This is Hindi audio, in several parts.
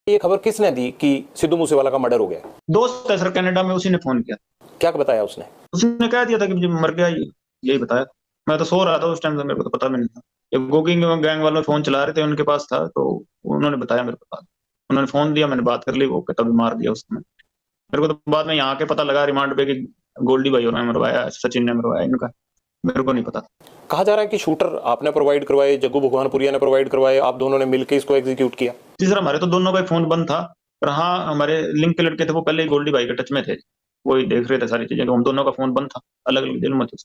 ये खबर किसने दी कि सिद्धू मूसेवाला का मर्डर हो गया? दोस्त है सर कनाडा में, उसी ने फोन किया। क्या बताया उसने? उसने कह दिया था कि मुझे मर गया, यही बताया। मैं तो सो रहा था उस टाइम, से मेरे को तो पता भी नहीं था। ये गोगिंग गैंग वाले फोन चला रहे थे, उनके पास था, तो उन्होंने बताया मेरे को। उन्होंने फोन दिया, मैंने बात कर ली, वो तभी मार दिया उसने। मेरे को तो बाद में यहाँ के पता लगा रिमांड पे कि गोल्डी भाई ने मरवाया, सचिन ने मरवाया इनका। मेरे को नहीं पता। कहा जा रहा है कि शूटर आपने प्रोवाइड करवाए, जग्गू भगवानपुरिया ने प्रोवाइड करवाए, आप दोनों ने मिलकर इसको एग्जीक्यूट किया। जी सर, हमारे तो दोनों का फोन बंद था, पर हाँ हमारे लिंक के लड़के थे, वो पहले ही गोल्डी भाई के टच में थे, वही देख रहे थे सारी चीजें। तो हम दोनों का फोन बंद था, अलग अलग जेल में थे।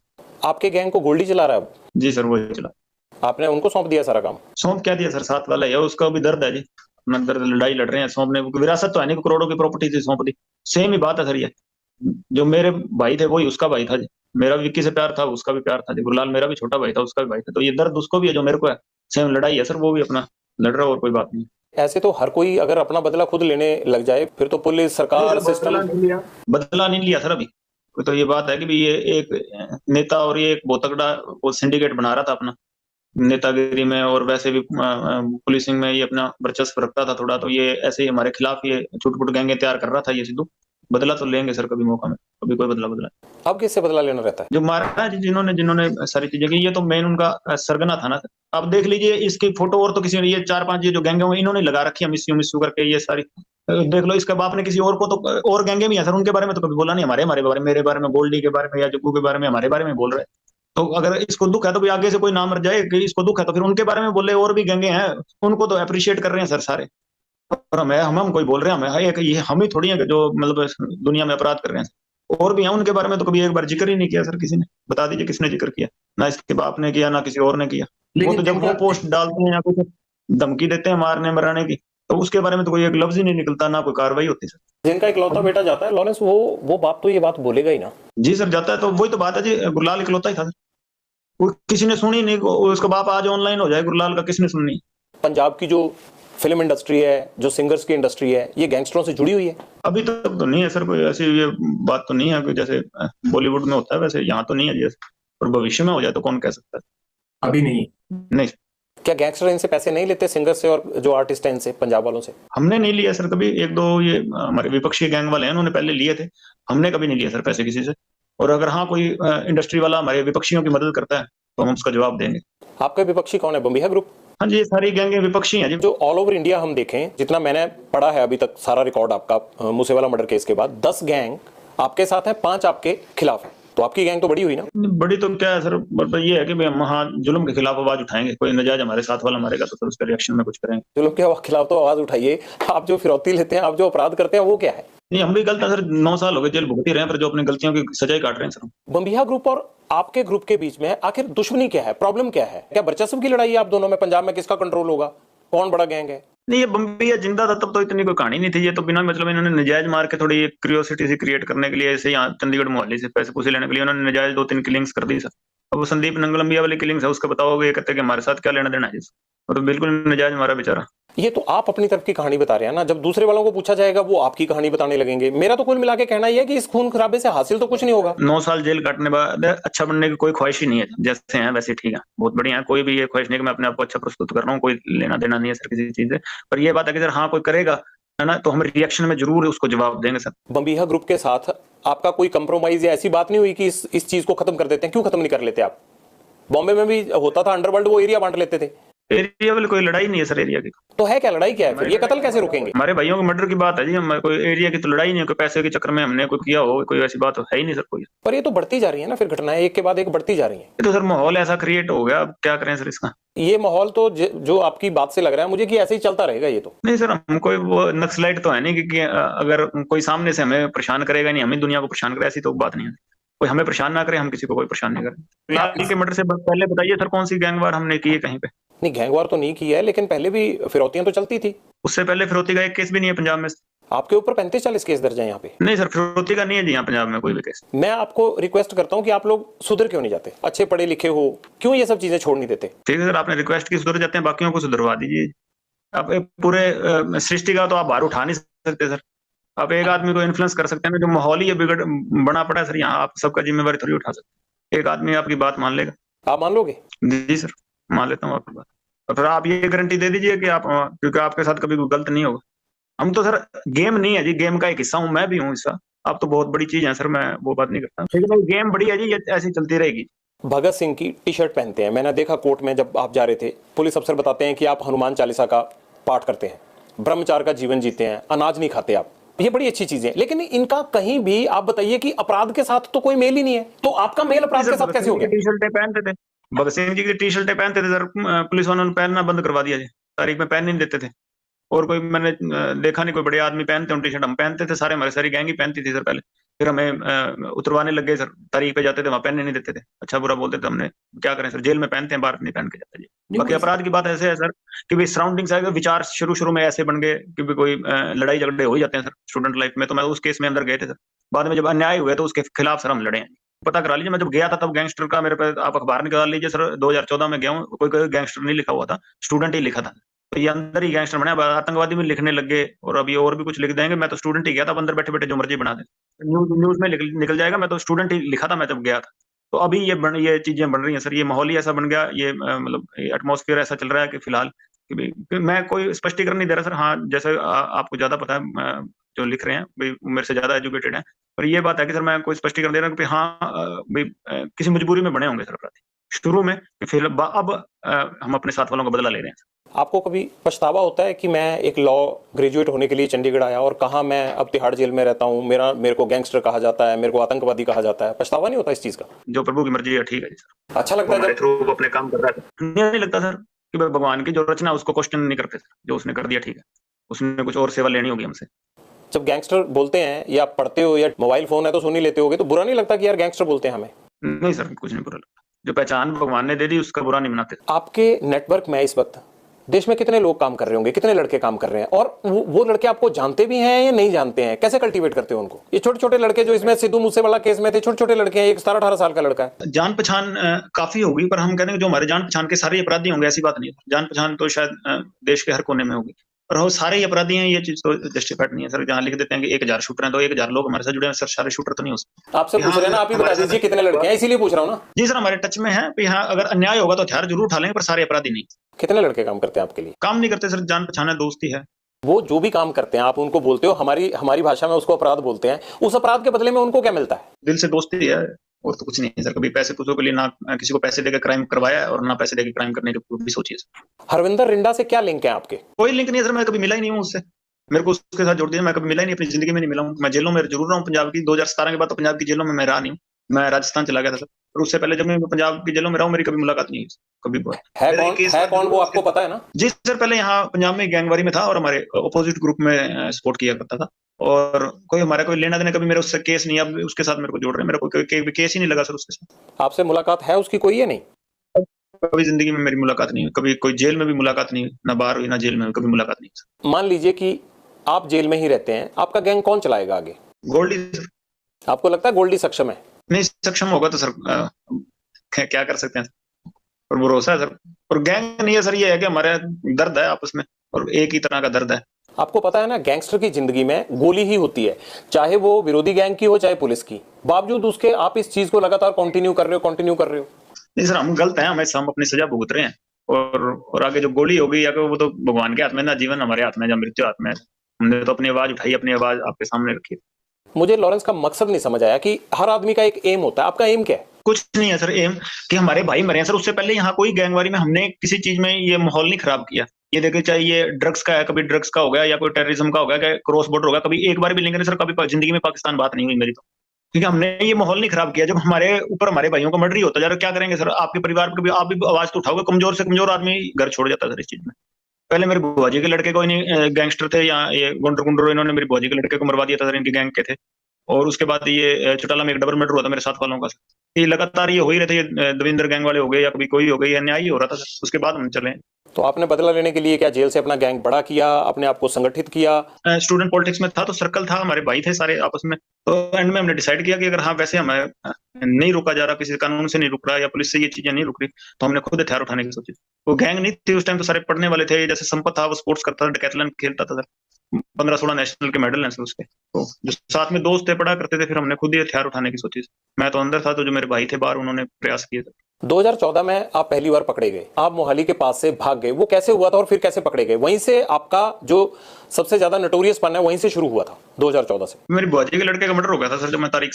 आपके गैंग को गोल्डी चला रहा है अब? जी सर, वही चला। आपने उनको सौंप दिया सारा काम? सौंप क्या दिया सर, साथ वाला है, उसका भी दर्द है जी। अपना दर्द, लड़ाई लड़ रहे हैं। सौंपने विरासत तो है नहीं, करोड़ों की प्रॉपर्टी थी, सौंप दी। सेम ही बात है सर ये। जो मेरे भाई थे वही उसका भाई था जी। मेरा भी विक्की से प्यार था, उसका भी प्यार था जी। गुरलाल मेरा भी छोटा भाई था, उसका भी भाई था। तो ये दर्द उसको भी है जो मेरे को है। सेम लड़ाई है सर, वो भी अपना लड़ रहा है, और कोई बात नहीं। ऐसे तो हर कोई अगर अपना बदला खुद लेने लग जाए फिर तो पुलिस, सरकार, सिस्टम। बदला नहीं लिया सर अभी। तो ये बात है कि भी ये एक नेता और ये एक बहुत तगड़ा वो सिंडिकेट बना रहा था अपना, नेतागिरी में और वैसे भी पुलिसिंग में ये अपना वर्चस्व रखता था थोड़ा। तो ये ऐसे ही हमारे खिलाफ ये छुटपुट गैंगे तैयार कर रहा था ये सिद्धू। बदला तो लेंगे सर कभी मौका में, कभी कोई बदला बदला। अब किससे बदला लेना रहता है? जो मारा है जी, जिन्होंने जिन्होंने सारी चीजें की, ये तो मेन उनका सरगना था ना। आप देख लीजिए इसकी फोटो, और तो किसी ने ये 4-5 ये जो गैंगे हैं इन्होंने लगा रखी है, मिस्यू मिस्यू करके ये सारी। देख लो, इसके बाप ने किसी और को तो, और गैंगे भी है सर, उनके बारे में तो कभी बोला नहीं। हमारे हमारे बारे में, मेरे बारे में, गोल्डी के बारे में या जग्गू के बारे में, हमारे बारे में बोल रहे हैं। तो अगर इसको दुख है तो भी आगे से कोई ना मर जाए कि इसको दुख है, तो फिर उनके बारे में बोले। और भी गैंगे हैं, उनको तो अप्रिशिएट कर रहे हैं सर सारे। और हम कोई बोल रहे हैं, हमें एक ये हम ही थोड़ी है जो मतलब दुनिया में अपराध कर रहे हैं। और भी हैं, उनके बारे में तो कभी एक बार जिक्र ही नहीं किया सर किसी ने। बता दीजिए किसने जिक्र किया? ना इसके बाप ने किया, ना किसी और ने किया। वो तो जब वो पोस्ट डालते हैं या कुछ धमकी देते हैं मारने मराने की, तो उसके बारे में तो कोई एक लफ्ज ही नहीं निकलता, ना कोई कार्रवाई होती सर। जिनका इकलौता बेटा जाता है लॉरेंस, वो बाप तो ये बात बोलेगा ही ना। जी सर, जाता है तो वही तो बात है जी। गुरलाल इकलौता ही था सर, वो किसी ने सुनी नहीं। उसका बाप आज ऑनलाइन हो जाए, गुरलाल का किसने सुननी? पंजाब की जो फिल्म इंडस्ट्री है, जो सिंगर्स की इंडस्ट्री है, ये गैंगस्टरों से जुड़ी हुई है? अभी तक तो नहीं है सर, कोई ऐसी ये बात तो नहीं है कि जैसे बॉलीवुड में होता है वैसे यहाँ तो नहीं है जैसे। और भविष्य में हो जाए तो कौन कह सकता है। अभी नहीं। नहीं। क्या गैंगस्टर इनसे पैसे नहीं लेते, सिंगर से और जो आर्टिस्ट हैं इनसे, पंजाब वालों से? हमने नहीं लिया सर कभी। एक दो ये हमारे विपक्षी गैंग वाले हैं, उन्होंने पहले लिए थे। हमने कभी नहीं लिया सर पैसे किसी से। और अगर हाँ कोई इंडस्ट्री वाला हमारे विपक्षियों की मदद करता है तो हम उसका जवाब देंगे। आपका विपक्षी कौन है? बम्बिया ग्रुप? हाँ जी, ये सारी गैंगे विपक्षी हैं जी। जो ऑल ओवर इंडिया हम देखें, जितना मैंने पढ़ा है अभी तक सारा रिकॉर्ड आपका मूसेवाला मर्डर केस के बाद, 10 गैंग आपके साथ है, 5 आपके खिलाफ है। तो आपकी गैंग तो बड़ी हुई ना? बड़ी तो क्या है सर, मतलब ये है कि हम हाँ जुल्म के खिलाफ आवाज उठाएंगे। कोई नजायज हमारे साथ वाला मारेगा तो सर उसके रिएक्शन में कुछ करेंगे। जुल्म के खिलाफ तो आवाज उठाइए। आप जो फिरौती लेते हैं, आप जो अपराध करते हैं, वो क्या है? नहीं, हम भी गलत है सर। 9 साल हो गए जेल भुगत ही रहे हैं, पर जो अपनी गलतियों की सजाई काट रहे हैं सर। बम्बिया ग्रुप और आपके ग्रुप के बीच में आखिर दुश्मनी क्या है, प्रॉब्लम क्या है? क्या वर्चस्व की लड़ाई है आप दोनों में? पंजाब में किसका कंट्रोल होगा, कौन बड़ा गैंग है? नहीं, ये बम्बिया जिंदा था तब तो इतनी कोई कहानी नहीं थी। ये तो बिना मतलब इन्होंने नजायज मार के थोड़ी क्यूरियोसिटी सी क्रिएट करने के लिए, ऐसे यहाँ चंडीगढ़ मोहाली से पैसे पूसे लेने के लिए उन्होंने नजायज 2-3 किलिंग्स कर दी सर। अब वो संदीप नंगलम्बिया वाली किलिंग्स है, उसका बताओगे ये कहते कि हमारे साथ क्या लेना देना है। और तो बिल्कुल नजायज मारा बेचारा। ये तो आप अपनी तरफ की कहानी बता रहे हैं ना, जब दूसरे वालों को पूछा जाएगा वो आपकी कहानी बताने लगेंगे। मेरा तो कुल मिला के कहना यह है कि इस खून खराबे से हासिल तो कुछ नहीं होगा। 9 साल जेल काटने बाद अच्छा बनने की कोई ख्वाहिश ही नहीं है। जैसे हैं वैसे ठीक है, बहुत बढ़िया है। कोई भी ये ख्वाहिश नहीं कि मैं अपने आप को अच्छा प्रस्तुत कर रहा हूँ, कोई लेना देना नहीं है सर किसी चीज से। पर ये बात है कि सर हाँ कोई करेगा है ना, तो हम रिएक्शन में जरूर उसको जवाब देंगे सर। बम्बिया ग्रुप के साथ आपका कोई कंप्रोमाइज या ऐसी बात नहीं हुई कि इस चीज को खत्म कर देते हैं? क्यों खत्म नहीं कर लेते आप? बॉम्बे में भी होता था अंडरवर्ल्ड, वो एरिया बांट लेते थे। एरिया वाली कोई लड़ाई नहीं है सर एरिया की। तो है क्या लड़ाई? क्या है फिर? ये कत्ल कैसे रोकेंगे? हमारे भाइयों के मर्डर की बात है जी। हम कोई एरिया की तो लड़ाई नहीं है, कोई पैसे के चक्कर में हमने कोई किया हो, कोई ऐसी बात है ही नहीं सर कोई। पर ये तो बढ़ती जा रही है ना, फिर घटनाएं एक के बाद एक बढ़ती जा रही हैं। ये तो सर माहौल ऐसा क्रिएट हो गया, अब क्या करें सर इसका। ये माहौल तो जो आपकी बात से लग रहा है मुझे कि ऐसे ही चलता रहेगा ये तो। नहीं सर, हम कोई वो नक्सलाइट तो है नहीं कि अगर कोई सामने से हमें परेशान करेगा नहीं, हमें दुनिया को परेशान करे, ऐसी तो बात नहीं है। कोई हमें परेशान ना करे, हम किसी को कोई परेशान नहीं करें। फिलहाल के मर्डर से पहले बताइए सर कौन सी गैंगवार हमने की है कहीं पे? नहीं, गैंगवार तो नहीं की है, लेकिन पहले भी फिरौतियां तो चलती थी। उससे पहले फिरौती का एक केस भी नहीं है पंजाब में। आपके ऊपर 35-40 केस दर्ज है यहाँ पे। नहीं सर, फिरौती का नहीं है जी यहाँ पंजाब में कोई भी केस। मैं आपको रिक्वेस्ट करता हूँ कि आप लोग सुधर क्यों नहीं जाते? अच्छे पढ़े लिखे हो, क्यों ये सब चीजें छोड़ नहीं देते? ठीक है सर, आपने रिक्वेस्ट की, सुधर जाते हैं, बाकियों को सुधरवा दीजिए। आप एक पूरे सृष्टि का तो आप बाहर उठा नहीं सकते सर। आप एक आदमी को इन्फ्लुएंस कर सकते हैं, जो माहौल ही बिगड़ बना पड़ा है सर यहाँ, आप सबका जिम्मेवारी थोड़ी उठा सकते। एक आदमी आपकी बात मान लेगा? आप मान लोगे? जी सर, मान लेता हूँ आपकी बात। तो फिर आप ये गारंटी दे दीजिए कि आप, क्योंकि आपके साथ कभी कोई गलत नहीं होगा, हम तो सर गेम नहीं है जी, गेम का एक हिस्सा हूँ, मैं भी हूँ हिस्सा। अब तो बहुत बड़ी चीज है सर, मैं वो बात नहीं करता, लेकिन गेम बड़ी है जी, ये ऐसी चलती रहेगी। भगत सिंह की टी शर्ट पहनते हैं, मैंने देखा कोर्ट में जब आप जा रहे थे, पुलिस अफसर बताते हैं कि आप हनुमान चालीसा का पाठ करते हैं, ब्रह्मचार का जीवन जीते हैं, अनाज नहीं खाते आप, ये बड़ी अच्छी चीजें हैं, लेकिन इनका कहीं भी आप बताइए कि अपराध के साथ तो कोई मेल ही नहीं है, तो आपका मेल अपराध के साथ कैसे हो गया? टी शर्टें पहनते थे, भगत सिंह जी की टी शर्टें पहनते थे सर, पुलिस वालों ने पहनना बंद करवा दिया जी, तारीख में पहन नहीं देते थे। और कोई मैंने देखा नहीं कोई बड़े आदमी पहनते टी शर्ट, हम पहनते थे सारे, हमारी सारी गैंग ही पहनती थी सर पहले। फिर हमें उतरवाने लग गए सर, तारीख पे जाते थे वहां पहनने नहीं देते थे, अच्छा बुरा बोलते थे, हमने क्या करें सर, जेल में पहनते हैं, बाहर नहीं पहन के जाते जी। बाकी अपराध की बात ऐसे है सर कि भाई सराउंडिंग से विचार शुरू शुरू में ऐसे बन गए कि भी कोई लड़ाई झगड़े हो ही जाते हैं सर स्टूडेंट लाइफ में, तो मैं उस केस में अंदर गए थे सर। बाद में जब अन्याय हुए तो उसके खिलाफ सर हम लड़े हैं। पता करा लीजिए, मैं जब गया था तब गैंगस्टर का मेरे पे आप अखबार निकाल लीजिए सर, 2014 में गया हूँ, कोई गैंगस्टर नहीं लिखा हुआ था, स्टूडेंट ही लिखा था। तो ये अंदर ही गैंगस्टर बने, अब आतंकवादी भी लिखने लग गए और अभी और भी कुछ लिख देंगे। मैं तो स्टूडेंट ही गया था, अब अंदर बैठे बैठे जो मर्जी बना दे, न्यूज में निकल जाएगा, मैं तो स्टूडेंट ही लिखा था मैं जब गया था। तो अभी ये चीजें बन रही हैं सर, ये माहौल ही ऐसा बन गया, ये मतलब एटमोस्फियर ऐसा चल रहा है कि फिलहाल कि मैं कोई स्पष्टीकरण नहीं दे रहा सर। हाँ, जैसे आपको ज्यादा पता है, जो लिख रहे हैं भाई मेरे से ज्यादा एजुकेटेड है, पर ये बात है कि सर मैं कोई स्पष्टीकरण दे रहा हूँ कि हाँ भाई किसी मजबूरी में बने होंगे सर अपराधी शुरू में, फिर अब हम अपने साथ वालों का बदला ले रहे हैं। आपको कभी पछतावा होता है कि मैं एक लॉ ग्रेजुएट होने के लिए चंडीगढ़ आया और कहा मैं अब तिहाड़ जेल में रहता हूँ, मेरे को गैंगस्टर कहा जाता है, मेरे को आतंकवादी कहा जाता है, पछतावा नहीं होता इस चीज का? जो प्रभु की मर्जी है, ठीक है जी सर। अच्छा लगता है थ्रू अपने काम कर रहा है, नहीं लगता सर कि भगवान की जो रचना उसको क्वेश्चन नहीं करते सर, जो उसने कर दिया ठीक है, उसने कुछ और सेवा लेनी होगी हमसे। जब गैंगस्टर बोलते हैं या पढ़ते हो या मोबाइल फोन है तो सुन ही लेते होगे, तो बुरा नहीं लगता कि यार गैंगस्टर बोलते हैं हमें? नहीं सर, कुछ नहीं बुरा लगता, जो पहचान भगवान ने दे दी उसका बुरा नहीं मनाते। आपके नेटवर्क में इस वक्त देश में कितने लोग काम कर रहे होंगे, कितने लड़के काम कर रहे हैं, और वो लड़के आपको जानते भी हैं या नहीं जानते हैं, कैसे कल्टीवेट करते हो उनको? ये छोटे छोटे लड़के जो इसमें सिद्धू मूसेवाला केस में थे, छोटे छोटे लड़के हैं, एक 17-18 साल का लड़का है। जान पहचान काफी होगी, पर हम कहते हैं जो हमारे जान पहचान के सारे अपराधी होंगे ऐसी बात नहीं है। जान पहचान तो शायद देश के हर कोने में होगी, पर वो सारे ही अपराधी हैं ये चीज तो जस्टिफाइड नहीं है सर। जहाँ लिख देते हैं कि 1000 शूटर हैं तो 1000 लोग हमारे साथ जुड़े हैं सर, सारे शूटर तो नहीं हो सकते। आपसे पूछ रहे हैं ना, आप ही बता दीजिए कितने लड़के हैं, इसीलिए पूछ रहा हूँ ना। जी सर, हमारे टच में है, यहाँ अगर अन्याय होगा तो हथियार जरूर उठा लेंगे, पर सारे अपराधी नहीं। कितने लड़के काम करते हैं आपके लिए? काम नहीं करते सर, जान पहचान है, दोस्ती है। वो जो भी काम करते हैं आप उनको बोलते हो, हमारी भाषा में उसको अपराध बोलते हैं, उस अपराध के बदले में उनको क्या मिलता है? दिल से दोस्ती है और तो कुछ नहीं है सर। कभी पैसे पूछो के लिए ना किसी को पैसे देकर क्राइम करवाया है और ना पैसे देकर क्राइम करने की भी सोचिए सर। हरविंदर रिंडा से क्या लिंक है आपके? कोई लिंक नहीं है सर, मैं कभी मिला ही नहीं हूँ उससे, मेरे को उसके साथ जोड़ दिया, मैं कभी मिला ही नहीं, अपनी जिंदगी में नहीं मिला हूँ। मैं जेलों में जरूर रहा हूँ पंजाब की, 2017 के बाद तो पंजाब की जेलों में मैं रहा नहीं हूँ, मैं राजस्थान चला गया था सर। और उससे पहले जब मैं पंजाब की जेलों में रहा हूँ मेरी कभी मुलाकात नहीं हुई कभी। है कौन वो आपको पता है ना? जी सर, पहले यहाँ पंजाब में गैंगवारी में था और हमारे अपोजिट ग्रुप में सपोर्ट किया करता था, और कोई हमारा कोई लेना देना कभी मेरे उससे केस नहीं, अब उसके साथ मेरे को जोड़ रहे हैं, मेरा कोई केस ही नहीं लगा सर उसके साथ। आपसे मुलाकात है उसकी कोई या नहीं? कभी जिंदगी में मेरी मुलाकात नहीं हुई, कभी कोई जेल में भी मुलाकात नहीं हुई, ना बाहर हुई ना जेल में, कभी मुलाकात नहीं सर। मान लीजिए कि आप जेल में ही रहते हैं, आपका गैंग कौन चलाएगा आगे? गोल्डी सर। आपको लगता है गोल्डी सक्षम है? नहीं सक्षम होगा तो सर क्या कर सकते हैं, और भरोसा है सर, और गैंग नहीं है सर, ये है कि हमारे दर्द है आपस में और एक ही तरह का दर्द है। आपको पता है ना, गैंगस्टर की जिंदगी में गोली ही होती है, चाहे वो विरोधी गैंग की हो चाहे पुलिस की, बावजूद उसके आप इस चीज को लगातार कंटिन्यू कर रहे हो। नहीं सर, हम गलत हैं, हम अपनी सजा भुगत रहे हैं, और आगे जो गोली होगी या वो तो भगवान के हाथ में, ना जीवन हमारे हाथ में, या मृत्यु हाथ में। हमने तो अपनी आवाज उठाई, अपनी आवाज आपके सामने रखी। मुझे लॉरेंस का मकसद नहीं समझ आया कि हर आदमी का एक एम होता है, आपका एम क्या है? कुछ नहीं है सर एम कि हमारे भाई मरे हैं सर, उससे पहले यहाँ कोई गैंगवारी में हमने किसी चीज में ये माहौल नहीं खराब किया। ये देखे चाहे ये ड्रग्स का है, कभी ड्रग्स का हो गया या कोई टेररिज्म का हो गया, क्रॉस बॉर्डर होगा, कभी एक बार भी लिंक नहीं सर, कभी जिंदगी में पाकिस्तान बात नहीं हुई मेरी तो, क्योंकि हमने ये माहौल नहीं खराब किया। जब हमारे ऊपर हमारे भाइयों का मर्डर ही होता जा रहा है, क्या करेंगे सर? आपके परिवार पर भी आप भी आवाज तो उठाओगे, कमजोर से कमजोर आदमी घर छोड़ जाता है सर इस चीज में। पहले मेरे बुआ जी के लड़के को गैंगस्टर थे, या ये गुंडर इन्होंने मेरी बुआ जी के लड़के को मरवा दिया था सर, इनके गैंग के थे। और उसके बाद ये चौटाला में एक डबल मर्डर हुआ था मेरे साथ वालों का। ये लगातार ये हो ही रहे थे, ये दविंदर गैंग वाले हो गए या कभी कोई हो गई, अन्याय ही हो रहा था सर। उसके बाद हम चले। तो आपने बदला लेने के लिए क्या जेल से अपना गैंग बड़ा किया, अपने आप को संगठित किया? स्टूडेंट पॉलिटिक्स में था तो सर्कल था, हमारे भाई थे सारे आपस में, तो एंड में हमने डिसाइड किया कि अगर हाँ वैसे हमें नहीं रोका जा रहा, किसी कानून से नहीं रुक रहा या पुलिस से ये चीजें नहीं रुक रही, तो हमने खुद हथियार उठाने की सोची। वो गैंग नहीं थी उस टाइम, तो सारे पढ़ने वाले थे। जैसे संपत था वो स्पोर्ट्स करता था, डेकाथलॉन खेलता था सर, 15-16 नेशनल के मेडल हैं सर उसके। तो जो साथ में दोस्त थे पढ़ा करते थे, फिर हमने खुद ही हथियार उठाने की सोची। मैं तो अंदर था, तो जो मेरे भाई थे बाहर उन्होंने प्रयास किए थे। 2014 में आप पहली बार पकड़े गए, आप मोहाली के पास से भाग गए, वो कैसे हुआ था और फिर कैसे पकड़े गए? वहीं से आपका जो सबसे ज्यादा नोटोरियस पन है वहीं से शुरू हुआ था 2014 से। मेरी बुआजी के लड़के का मर्डर हो गया था सर, जब मैं तारीख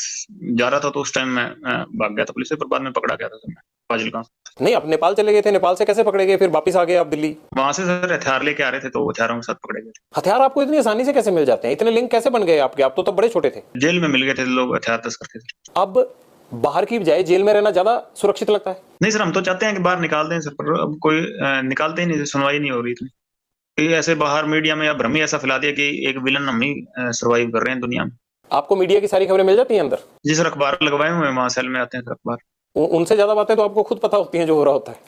जा रहा था तो उस टाइम मैं भाग गया था पुलिस से, पर बाद में पकड़ा गया था सर मैं फाजिलका। नहीं, आप नेपाल चले गए थे, नेपाल से कैसे पकड़े गए, फिर वापस आ गए आप दिल्ली? वहां से सर हथियार लेके आ रहे थे, तो हथियारों के साथ पकड़े गए थे। हथियार आपको इतनी आसानी से कैसे मिल जाते हैं? इतने लिंक कैसे बन गए आपके? आप तो तब बड़े छोटे थे। जेल में मिल गए थे लोग हथियार तस्कर थे। अब बाहर की बजाय जेल में रहना ज्यादा सुरक्षित लगता है? नहीं सर, हम तो चाहते हैं कि बाहर निकाल दें सर, पर अब कोई निकालते ही नहीं, सुनवाई नहीं हो रही थी। कि ऐसे बाहर मीडिया में या भ्रम ही ऐसा फैला दिया कि एक विलन हम ही सर्वाइव कर रहे हैं दुनिया में। आपको मीडिया की सारी खबरें मिल जाती हैं अंदर? जी सर, अखबार लगवाए हुए हैं, वहाँ सेल में आते हैं सर अखबार। उनसे ज्यादा बातें तो आपको खुद पता होती हैं जो हो रहा होता है।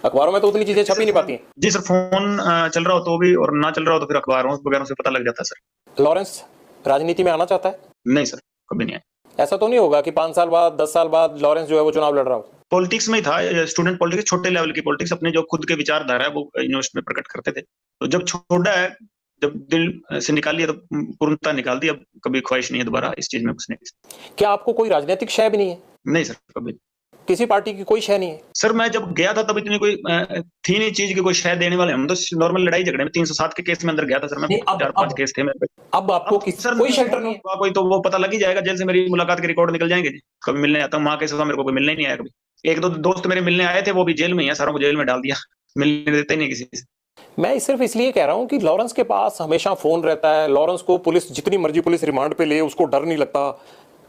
अखबारों में तो उतनी चीजें छपी नहीं पाती हैं। जी सर, फोन चल रहा हो तो भी, और ना चल रहा हो तो फिर अखबारों वगैरह से पता लग जाता है सर। लॉरेंस राजनीति में आना चाहता है? नहीं सर, कभी नहीं आया। ऐसा तो नहीं होगा कि 5 साल बाद 10 साल बाद लॉरेंस जो है वो चुनाव लड़ रहा हो? पॉलिटिक्स में ही था, स्टूडेंट पॉलिटिक्स, छोटे लेवल की पॉलिटिक्स, अपने जो खुद के विचारधारा है वो यूनिवर्सिटी में प्रकट करते थे। तो जब छोड़ा है, जब दिल से निकाल लिया तो पूर्णता निकाल दी। अब कभी ख्वाहिश नहीं है दोबारा इस चीज में घुसने की। क्या आपको कोई राजनीतिक शय भी नहीं है? नहीं सर, कभी। किसी पार्टी की कोई शय नहीं है? सर मैं जब गया था तब इतनी कोई थी नहीं चीज की कोई शय देने वाले। हम तो नॉर्मल लड़ाई झगड़े में 307 के केस में अंदर गया था सर मैं। नहीं, अब 4-5 केस थे मेरे पे। अब आपको सर कोई शेल्टर नहीं है? कोई तो वो पता लग ही जाएगा, जेल से मेरी मुलाकात के रिकॉर्ड निकल जाएंगे जी। कभी मिलने आता हूँ वहां के सिवा मेरे को कोई मिलने ही नहीं आया कभी। एक दो दोस्त मेरे मिलने आए थे, वो भी जेल में ही है, सारों को जेल में डाल दिया, मिलने देते ही नहीं किसी से। मैं सिर्फ इसलिए कह रहा हूं कि लॉरेंस के पास हमेशा फोन रहता है, लॉरेंस को पुलिस जितनी मर्जी पुलिस रिमांड पे ले उसको डर नहीं लगता।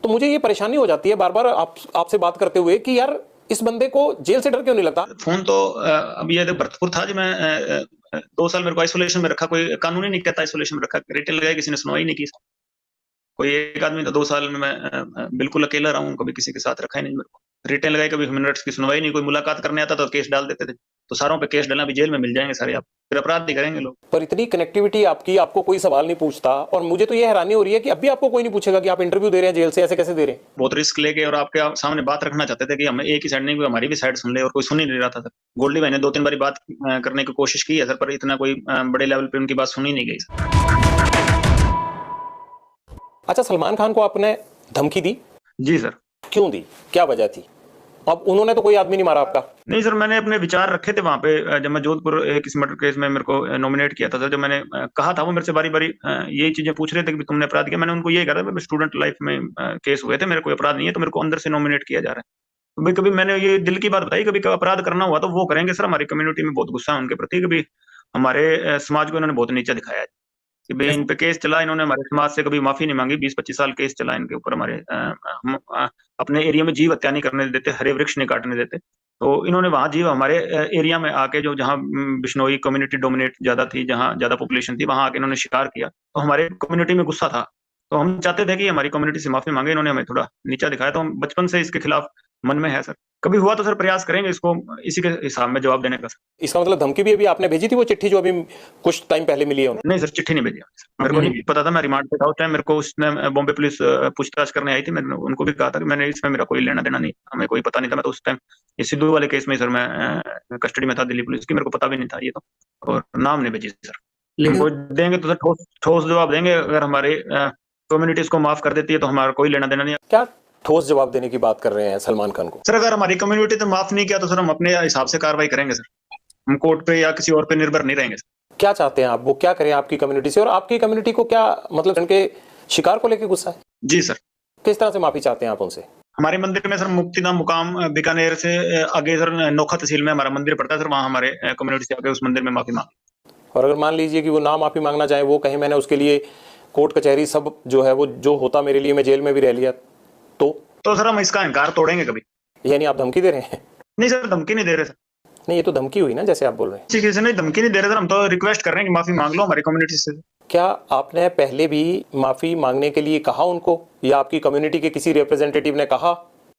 तो मुझे ये परेशानी हो जाती है बार बार आपसे बात करते हुए कि यार इस बंदे को जेल से डर क्यों नहीं लगता? फोन तो अब ये भरतपुर था जी। मैं 2 साल मेरे को आइसोलेशन में रखा, कोई कानूनी नहीं कहता आइसोलेशन में रखा, रिटेल लगाया, किसी ने सुनवाई नहीं की। कोई एक आदमी था, 2 साल में मैं बिल्कुल अकेला रहा हूँ, कभी किसी के साथ रखा ही नहीं मेरे को। रिटेल लगाई, कभी ह्यूमन राइट्स की सुनवाई नहीं। कोई मुलाकात करने आता तो केस डाल देते थे। तो सारों पे केस डालना, भी जेल में मिल जाएंगे सारे, आप फिर अपराध नहीं करेंगे लोग। पर इतनी कनेक्टिविटी आपकी, आपको कोई सवाल नहीं पूछता, और मुझे तो ये हैरानी हो रही है कि अब भी आपको कोई नहीं पूछेगा कि आप इंटरव्यू दे रहे हैं जेल से, ऐसे कैसे दे रहे हैं? बहुत रिस्क लेके और आपके सामने बात रखना चाहते थे कि हमें एक ही साइड नहीं, हमारी भी साइड सुन ले, और कोई सुन ही नहीं रहा था सर। गोल्डी भाई ने 2-3 बारी बात करने की कोशिश की है सर, पर इतना कोई बड़े लेवल पे उनकी बात सुनी नहीं गई सर। अच्छा, सलमान खान को आपने धमकी दी? जी सर। क्यों दी, क्या वजह थी? अब उन्होंने तो कोई आदमी नहीं मारा आपका। नहीं सर, मैंने अपने विचार रखे थे वहां पे, जब मैं जोधपुर किसी मर्डर केस में मेरे को नॉमिनेट किया था सर। जब मैंने कहा था, वो मेरे से बारी बारी यही चीजें पूछ रहे थे कि तुमने अपराध किया। मैंने उनको यही कहा था, स्टूडेंट लाइफ में केस हुए थे, मेरे कोई अपराध नहीं है, तो मेरे को अंदर से नॉमिनेट किया जा रहा है। कभी कभी मैंने ये दिल की बात बताई, कभी अपराध करना हुआ तो वो करेंगे सर। हमारी कम्युनिटी में बहुत गुस्सा है उनके प्रति, कभी हमारे समाज को इन्होंने बहुत नीचा दिखाया है कि भाई इन पे केस चला, इन्होंने हमारे समाज से कभी माफी नहीं मांगी। 20-25 साल केस चला इनके ऊपर। हमारे हम अपने एरिया में जीव हत्या नहीं करने देते, हरे वृक्ष नहीं काटने देते। तो इन्होंने वहां जीव हमारे एरिया में आके, जो जहाँ बिश्नोई कम्युनिटी डोमिनेट ज्यादा थी, जहाँ ज्यादा पॉपुलेशन थी, वहां आके इन्होंने शिकार किया। तो हमारे कम्युनिटी में गुस्सा था, तो हम चाहते थे कि हमारी कम्युनिटी से माफी मांगे। इन्होंने हमें थोड़ा नीचा दिखाया, तो हम बचपन से इसके खिलाफ मन में है सर। कभी हुआ तो सर प्रयास करेंगे इसको इसी के हिसाब में जवाब देने का सर। इसका मतलब धमकी भी अभी आपने भेजी थी, वो चिट्ठी जो अभी कुछ टाइम पहले मिली है उन्हें? नहीं सर, चिट्ठी नहीं भेजी मेरे को नहीं पता था, मैं रिमांड पे था उस टाइम। मेरे को उसने बॉम्बे पुलिस पूछताछ करने आई थी। मैंने उनको भी कहा था कि मैंने इसमें मेरा कोई लेना देना नहीं, हमें कोई पता नहीं था। मैं तो उस टाइम ये सिद्धू वाले केस में सर मैं कस्टडी में था दिल्ली पुलिस की, मेरे को पता भी नहीं था ये तो। और नाम नहीं भेजी सर। लेकिन देंगे तो सर ठोस जवाब देंगे। अगर हमारे कम्युनिटी इसको माफ कर देती है तो हमारा कोई लेना देना नहीं। क्या ठोस जवाब देने की बात कर रहे हैं सलमान खान को? सर अगर हमारी कम्युनिटी तो माफ नहीं किया तो सर हम अपने हिसाब से कार्रवाई करेंगे सर। हम कोर्ट पे या किसी और पे निर्भर नहीं रहेंगे सर। क्या चाहते हैं आप, वो क्या करें आपकी कम्युनिटी से, और आपकी कम्युनिटी को क्या मतलब उनके शिकार को लेकर गुस्सा है? जी सर। किस तरह से माफी चाहते हैं आप उनसे? हमारे मंदिर में सर मुक्तिधाम मुकाम बीकानेर से आगे सर नोखा तहसील में हमारा मंदिर पड़ता है सर। वहाँ हमारे कम्युनिटी से आके उस मंदिर में माफी मांग। और अगर मान लीजिए कि वो ना माफी मांगना चाहे, वो कहीं मैंने उसके लिए कोर्ट कचहरी सब जो है वो जो होता मेरे लिए, मैं जेल में भी रह लिया, तो सर हम इसका इनकार तोड़ेंगे कभी। यानी आप धमकी दे रहे हैं? नहीं सर, धमकी नहीं दे रहे सर। नहीं, ये तो धमकी हुई ना, जैसे आप बोल रहे हैं। किसी ने धमकी नहीं दे रहे सर, हम तो रिक्वेस्ट कर रहे हैं कि माफी मांग लो हमारी कम्युनिटी से। क्या आपने पहले भी माफी मांगने के लिए कहा उनको, या आपकी कम्युनिटी के किसी रिप्रेजेंटेटिव ने कहा?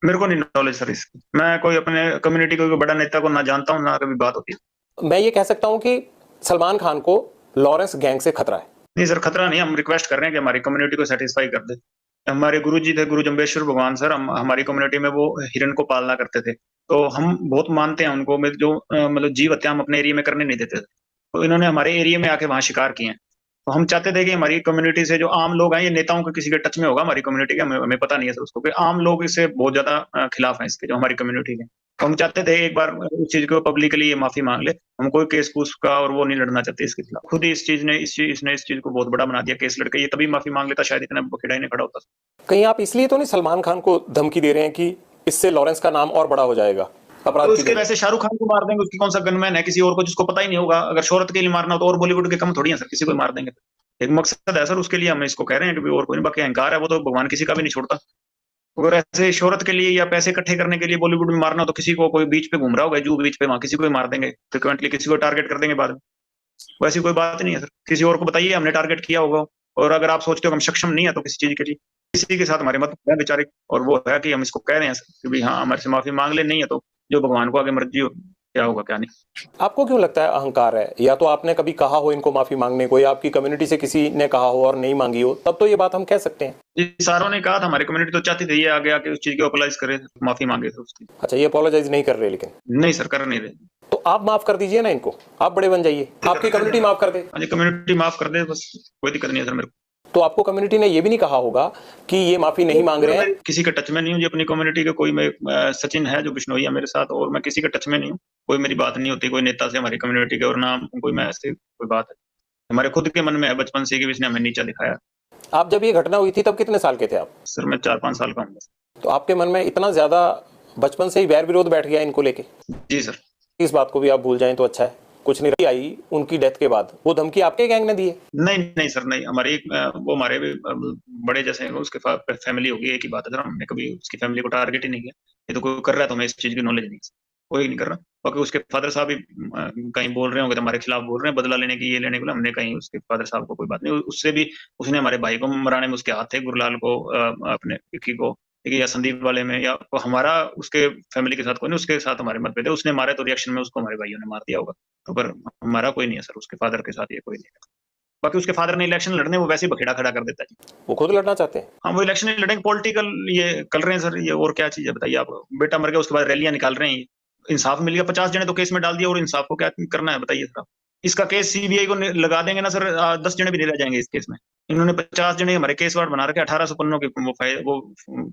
मेरे को नहीं नॉलेज सर इसकी। मैं कोई अपने कम्युनिटी को बड़ा नेता को ना जानता हूँ, ना कभी बात होती है। मैं ये कह सकता हूँ कि सलमान खान को लॉरेंस गैंग से खतरा है? नहीं सर, खतरा नहीं। हम रिक्वेस्ट कर रहे हैं कि हमारी कम्युनिटी को सेटिस्फाई कर दे। हमारे गुरु जी थे, गुरु जम्बेश्वर भगवान सर, हमारी कम्युनिटी में वो हिरन को पालना करते थे। तो हम बहुत मानते हैं उनको, जो मतलब जीव हत्या हम अपने एरिया में करने नहीं देते थे। तो इन्होंने हमारे एरिया में आके वहाँ शिकार किए हैं। तो हम चाहते थे कि हमारी कम्युनिटी से जो आम लोग हैं, ये नेताओं के किसी के टच में होगा हमारी कम्युनिटी के, हमें पता नहीं है सर उसको, कि आम लोग इससे बहुत ज्यादा खिलाफ हैं इसके, जो हमारी कम्युनिटी के। तो हम चाहते थे एक बार उस चीज को पब्लिकली ये माफी मांग ले। हम कोई केस कूस का और वो नहीं लड़ना चाहते इसके खिलाफ। खुद ही इस चीज ने इसने इस चीज को बहुत बड़ा बना दिया केस लड़के। ये तभी माफी मांग लेता, शायद इतना बखेड़ा ही नहीं खड़ा होता। कहीं आप इसलिए तो नहीं सलमान खान को धमकी दे रहे हैं कि इससे लॉरेंस का नाम और बड़ा हो जाएगा अपराध तो की उसके दुनिया वैसे शाहरुख खान को मार देंगे, उसकी कौन सा गनमैन है किसी और को जिसको पता ही नहीं होगा। अगर शोहरत के लिए मारना हो तो, और बॉलीवुड के कम थोड़ी है सर, किसी को मार देंगे। एक मकसद है सर, उसके लिए हम इसको कह रहे हैं कि और कोई नहीं। बाकी अहंकार है वो तो भगवान किसी का भी नहीं छोड़ता। अगर ऐसे शोहरत के लिए या पैसे इकट्ठे करने के लिए बॉलीवुड में मारना हो तो किसी को, कोई बीच पे घूम रहा होगा जू बीच पे, वहां किसी को भी मार देंगे फ्रिक्वेंटली, किसी को टारगेट कर देंगे बाद में। वैसी कोई बात नहीं है सर। किसी और को बताइए हमने टारगेट किया होगा, और अगर आप सोचते हो कि हम सक्षम नहीं है तो किसी चीज के लिए, किसी के साथ हमारे मत है बेचारे। और वो है कि हम इसको कह रहे हैं सर कि भाई हाँ, हमारे से माफी मांग ले, नहीं है तो जो भगवान को आगे मर्जी हो, क्या होगा क्या नहीं। आपको क्यों लगता है अहंकार है? या तो आपने कभी कहा हो इनको माफी मांगने को, या आपकी कम्युनिटी से किसी ने कहा हो और नहीं मांगी हो, तब तो ये बात हम कह सकते हैं। जी, सारों ने कहा था, हमारी कम्युनिटी तो चाहती थी ये आगे आके उस चीज को अप्लाइज करे, माफी मांगे थे उसकी। अच्छा, ये अपोलोजाइज नहीं कर रहे लेकिन? नहीं सर, कर नहीं रहे। तो आप माफ कर दीजिए ना इनको, आप बड़े बन जाइए, आपकी कम्युनिटी माफ कर दे। हाँ जी, कम्युनिटी माफ कर दे बस, कोई दिक्कत नहीं है सर मेरे को। तो आपको कम्युनिटी ने ये भी नहीं कहा होगा कि ये माफी नहीं मांग रहे हैं? किसी के टच में नहीं हूँ जी अपनी कम्युनिटी के। कोई मैं सचिन है जो बिश्नोई है मेरे साथ, और मैं किसी के टच में नहीं हूँ। कोई मेरी बात नहीं होती कोई नेता से हमारी कम्युनिटी के, और ना कोई मैं ऐसे कोई बात है। हमारे खुद के मन में है बचपन से कि इसने हमें नीचा दिखाया। आप जब ये घटना हुई थी तब कितने साल के थे आप? सर मैं 4-5 साल का हूँ। तो आपके मन में इतना ज्यादा बचपन से ही वैर विरोध बैठ गया इनको लेके? जी सर। इस बात को भी आप भूल जाएं तो अच्छा है। कुछ नहीं आई उनकी डेथ के बाद, वो धमकी आपके गैंग ने दी है? नहीं नहीं सर, नहीं। हमारी वो हमारे भी बड़े जैसे हैं, उसके फैमिली होगी, एक ही बात है सर। हमने कभी उसकी फैमिली को टारगेट ही नहीं किया। ये तो कोई कर रहा है तो हमें इस चीज की नॉलेज नहीं है, कोई नहीं कर रहा। बाकी उसके फादर साहब भी कहीं बोल रहे होंगे तो हमारे खिलाफ बोल रहे हैं, बदला लेने की, ये लेने के लिए। हमने कहीं उसके फादर साहब को कोई बात नहीं। उससे भी उसने हमारे भाई को मराने में उसके हाथ थे, गुरलाल को, अपने विक्की को, ठीक है, या संदीप वाले में, या तो हमारा उसके फैमिली के साथ कोई नहीं। उसके साथ हमारे मतभेद है, उसने मारे तो रिएक्शन में उसको हमारे भाइयों ने मार दिया होगा। तो पर हमारा कोई नहीं है सर उसके फादर के साथ, ये कोई नहीं है। बाकी उसके फादर ने इलेक्शन लड़ने, वो वैसे ही बखेड़ा खड़ा कर देता है। वो खुद लड़ना चाहते हैं? हाँ, वो इलेक्शन नहीं लड़ेंगे, पॉलिटिकल ये कर रहे हैं सर। ये और क्या चीज है बताइए आप? बेटा मर गया उसके बाद रैलियां निकाल रहे हैं। इंसाफ मिल गया, 50 जने तो केस में डाल दिया, और इंसाफ को क्या करना है बताइए सर आप? इसका केस सीबीआई को लगा देंगे ना सर, 10 जने भी नहीं रह जाएंगे इस केस में। इन्होंने 50 जने हमारे केस वार्ड बना रखे, 1800 पन्नों की वो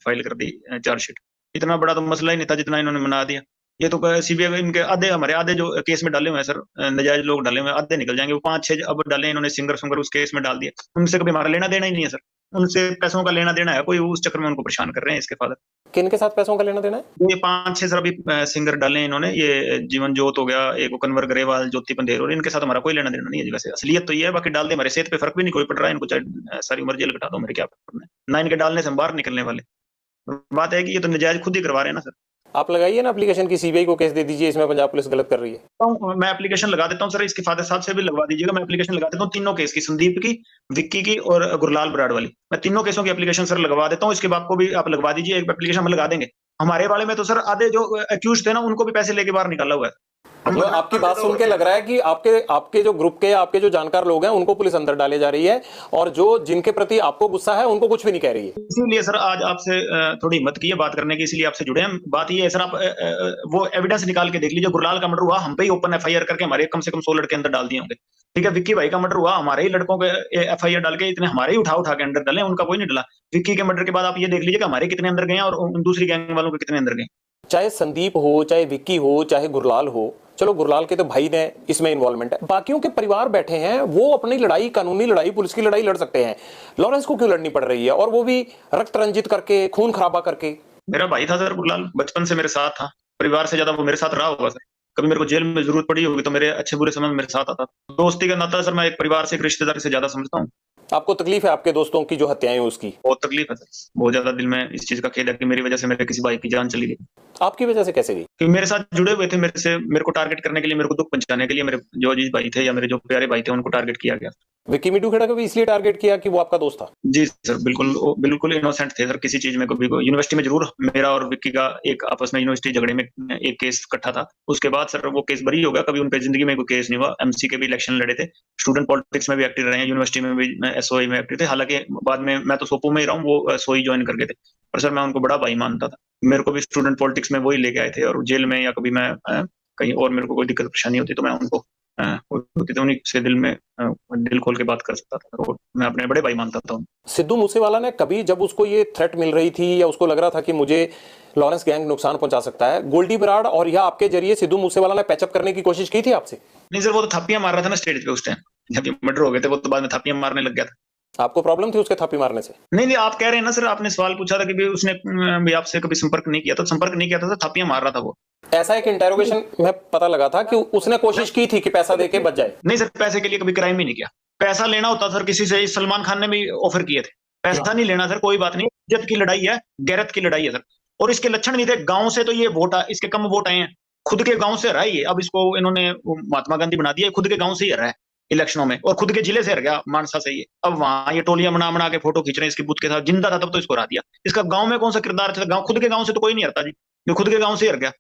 फाइल कर दी चार्जशीट। इतना बड़ा तो मसला ही नहीं था जितना इन्होंने बना दिया। ये तो सीबीआई इनके आधे, हमारे आधे जो केस में डाले हुए हैं सर, नजायज लोग डाले हुए हैं, आधे निकल जाएंगे। वो 5-6 अब डाले इन्होंने, सिंगर सुंगर उस केस में डाल दिए। उनसे कभी हमारा लेना देना ही नहीं है सर। उनसे पैसों का लेना देना है, कोई उस चक्कर में उनको परेशान कर रहे हैं इसके फादर। किन के साथ पैसों का लेना देना है? ये 5-6 सर अभी सिंगर डाले हैं इन्होंने। ये जीवन जोत हो गया, एक कन्वर ग्रेवाल, ज्योति पंधेर, और इनके साथ हमारा कोई लेना देना नहीं है जी। वैसे असलियत तो ये है, बाकी डाल दे, हमारे सेहत पे फर्क भी नहीं कोई पड़ रहा है इनको, चाहे सारी उम्र जेल कटा दो, मेरे क्या फर्क पड़ना है ना। इनके डालने से हम बाहर निकलने वाले। बात है कि ये तो नजायज खुद ही करवा रहे हैं ना सर। आप लगाइए ना एप्लीकेशन की, सीबीआई को केस दे दीजिए, इसमें पंजाब पुलिस गलत कर रही है। तो मैं एप्लीकेशन लगा देता हूँ सर, इसके फादर साहब से भी लगवा दीजिएगा। मैं एप्लीकेशन लगा देता हूँ तीनों केस की, संदीप की, विक्की की और गुरलाल बराड़ वाली। मैं तीनों केसों की एप्लीकेशन सर लगवा देता हूँ। इसके बाप को भी आप लगवा दीजिए, एक एप्लीकेशन हम लगा देंगे। हमारे वाले में तो सर आधे जो अक्यूज थे ना, उनको भी पैसे लेके बाहर निकाला हुआ है। मतलब आपकी बात सुन के लग रहा है कि आपके जो ग्रुप के, आपके जो जानकार लोग हैं, उनको पुलिस अंदर डाले जा रही है, और जो जिनके प्रति आपको गुस्सा है उनको कुछ भी नहीं कह रही है। इसीलिए सर आज आपसे थोड़ी हिम्मत की है बात करने की, इसलिए आपसे जुड़े हैं। बात ये है सर, आप वो एविडेंस निकाल के देख लीजिए। गुरलाल का मर्डर हुआ, हम पे ही ओपन एफआईआर करके हमारे कम से कम 100 लड़के अंदर डाल दिए होंगे, ठीक है। विक्की भाई का मर्डर हुआ, हमारे ही लड़कों के एफआईआर डाल के इतने हमारे ही उठा उठा के अंदर डाले, उनका कोई नहीं डाला। विक्की के मर्डर के बाद आप ये देख लीजिए कि हमारे कितने अंदर गए और दूसरी गैंग वालों के कितने अंदर गए। चाहे संदीप हो, चाहे विक्की हो, चाहे गुरलाल हो, चलो गुरलाल के तो भाई ने इसमें इन्वॉल्वमेंट है, बाकियों के परिवार बैठे हैं, वो अपनी लड़ाई, कानूनी लड़ाई, पुलिस की लड़ाई लड़ सकते हैं। लॉरेंस को क्यों लड़नी पड़ रही है, और वो भी रक्त रंजित करके, खून खराबा करके? मेरा भाई था सर गुरलाल, बचपन से मेरे साथ था। परिवार से ज्यादा वो मेरे साथ रहा होगा सर। कभी मेरे को जेल में जरूरत पड़ी होगी तो मेरे अच्छे बुरे समय में मेरे साथ आता। दोस्ती का नाता सर मैं एक परिवार से, एक रिश्तेदार से ज्यादा समझता हूँ। आपको तकलीफ है आपके दोस्तों की जो हत्याएं हुई उसकी? बहुत तकलीफ है सर, बहुत ज्यादा दिल में इस चीज का खेद है कि मेरी वजह से मेरे किसी भाई की जान चली गई। आपकी वजह से कैसे गई? कि मेरे साथ जुड़े हुए थे, मेरे को टारगेट करने के लिए, मेरे को दुख पहुंचाने के लिए, मेरे जो अजीज भाई थे या मेरे जो प्यारे भाई थे उनको टारगेट किया गया। विक्की मिट्टू खेड़ा को भी इसलिए टारगेट किया कि वो आपका दोस्त था? जी सर, बिल्कुल बिल्कुल इनोसेंट थे सर। किसी चीज में कभी यूनिवर्सिटी में जरूर मेरा और विक्की का एक आपस में यूनिवर्सिटी झगड़े में एक केस इकट्ठा था। उसके बाद सर वो केस बरी हो गया, कभी उनके जिंदगी में कोई केस नहीं हुआ। एमसी के भी इलेक्शन लड़े थे, स्टूडेंट पॉलिटिक्स में भी एक्टिव रहे हैं, यूनिवर्सिटी में भी एसओई में एक्टिव थे। हालांकि बाद में मैं तो सोपो में ही रहा हूँ, वो एसओई ज्वाइन कर गए थे, पर सर मैं उनको बड़ा भाई मानता था। मेरे को भी स्टूडेंट पॉलिटिक्स में वही लेके आए थे, और जेल में या कभी मैं कहीं और मेरे को कोई दिक्कत परेशानी होती तो मैं उनको होती थी, उन्हीं से दिल खोल के बात कर सकता था, और मैं अपने बड़े भाई मानता था उन्हें। सिद्धू मूसेवाला ने कभी जब उसको ये थ्रेट मिल रही थी या उसको लग रहा था कि मुझे लॉरेंस गैंग नुकसान पहुंचा सकता है, गोल्डी बराड़ और या आपके जरिए सिद्धू मूसेवाला ने पैचअप करने की कोशिश की थी आपसे? नहीं सर, वो तो थापियां मार रहा था ना स्टेज पे उस टाइम, जब ये मर्डर हो गए थे, वो तो बाद में थापियां मारने लग गया था। आपको प्रॉब्लम थी उसके थापी मारने से? नहीं नहीं, आप कह रहे हैं ना सर, आपने सवाल पूछा था कि भी उसने भी आपसे कभी संपर्क नहीं किया, तो संपर्क नहीं किया था सर, थापियां मार रहा था वो। ऐसा एक इंटेरोगेशन में पता लगा था कि उसने कोशिश की थी कि पैसा देके बच जाए। नहीं सर, पैसे के लिए कभी क्राइम ही नहीं किया। पैसा लेना होता सर किसी से, सलमान खान ने भी ऑफर किए थे। पैसा नहीं लेना सर, कोई बात नहीं, इज्जत की लड़ाई है, गैरत की लड़ाई है सर। और इसके लक्षण नहीं थे गांव से, तो ये इसके कम वोट आए हैं, खुद के गांव से हरा है ये। अब इसको इन्होंने महात्मा गांधी बना दिया, खुद के गांव से ही हरा है इलेक्शनों में, और खुद के जिले से हर गया, मानसा से ये। अब वहां ये टोलियां बना बना के फोटो खींच रहे हैं इसके बुत के साथ, जिंदा था तब तो इसको हरा दिया। इसका गांव में कौन सा किरदार था? गांव, खुद के गांव से तो कोई नहीं हरता जी, ये खुद के गांव से ही हर गया।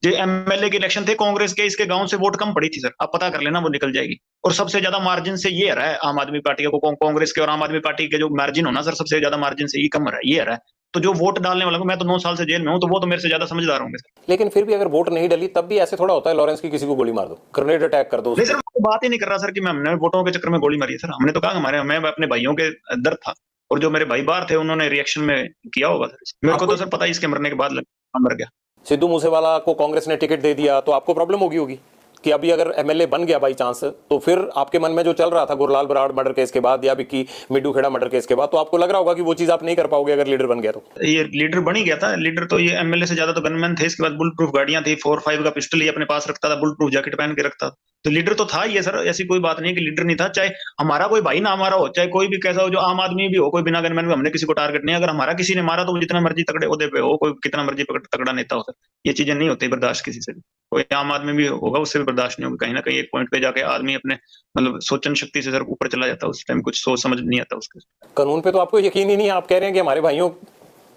जो एमएलए के इलेक्शन थे कांग्रेस के, इसके गांव से वोट कम पड़ी थी सर, आप पता कर लेना, वो निकल जाएगी। और सबसे ज्यादा मार्जिन से ये हरा है आम आदमी पार्टी को, कांग्रेस के और आम आदमी पार्टी के जो मार्जिन हो ना सर, सबसे ज्यादा मार्जिन से ये कम हरा है, ये हरा है। तो जो वोट डालने वाला, मैं तो 9 साल से जेल में हूँ, तो वो तो मेरे से ज्यादा समझदार होंगे सर। लेकिन फिर भी अगर वोट नहीं डली तब भी ऐसे थोड़ा होता है लॉरेंस की किसी को गोली मार दो, ग्रेनेड अटैक कर दो नहीं उसको। सर, मैं बात ही नहीं कर रहा सर कि हमने वोटों के चक्कर में गोली मारी है सर। हमने तो कहा हमारे, मैं अपने भाइयों के दर्द था, और जो मेरे भाई बाहर थे उन्होंने रिएक्शन में किया होगा सर। मेरे को तो सर पता है, इसके मरने के बाद मर गया। सिद्धू मूसेवाला को कांग्रेस ने टिकट दे दिया तो आपको प्रॉब्लम होगी कि अभी अगर एमएलए बन गया बाई चांस, तो फिर आपके मन में जो चल रहा था गुरलाल बराड़ मर्डर केस के बाद या विक्की मिड्डू खेड़ा मर्डर केस के बाद, तो आपको लग रहा होगा कि वो चीज आप नहीं कर पाओगे अगर लीडर बन गया तो। ये लीडर बन ही गया था, लीडर तो ये एमएलए से ज्यादा तो गनमैन थे। इसके बाद बुलेट प्रूफ गाड़ियां थी, 4-5 का पिस्टल ही अपने पास रखता था, बुलेट प्रूफ जैकेट पहन के रखता था। तो लीडर तो था ये सर, ऐसी कोई बात नहीं है कि लीडर नहीं था। चाहे हमारा कोई भाई ना हमारा हो, चाहे कोई भी कैसा हो, जो आम आदमी भी हो, कोई बिना गनमैन में, हमने किसी को टारगेट नहीं। अगर हमारा किसी ने मारा तो वो जितना मर्जी तगड़े ओहदे पे हो, कोई कितना मर्जी तगड़ा नेता हो सर, ये चीजें नहीं होती बर्दाश्त किसी से भी। कोई आम आदमी भी होगा, उससे भी बर्दाश्त नहीं होगी। कहीं ना कहीं एक पॉइंट पे जाके आदमी अपने मतलब सोचन शक्ति से सर ऊपर चला जाता है, उस टाइम कुछ सोच समझ नहीं आता उसके। कानून पे तो आपको यकीन ही नहीं है, आप कह रहे हैं कि हमारे भाइयों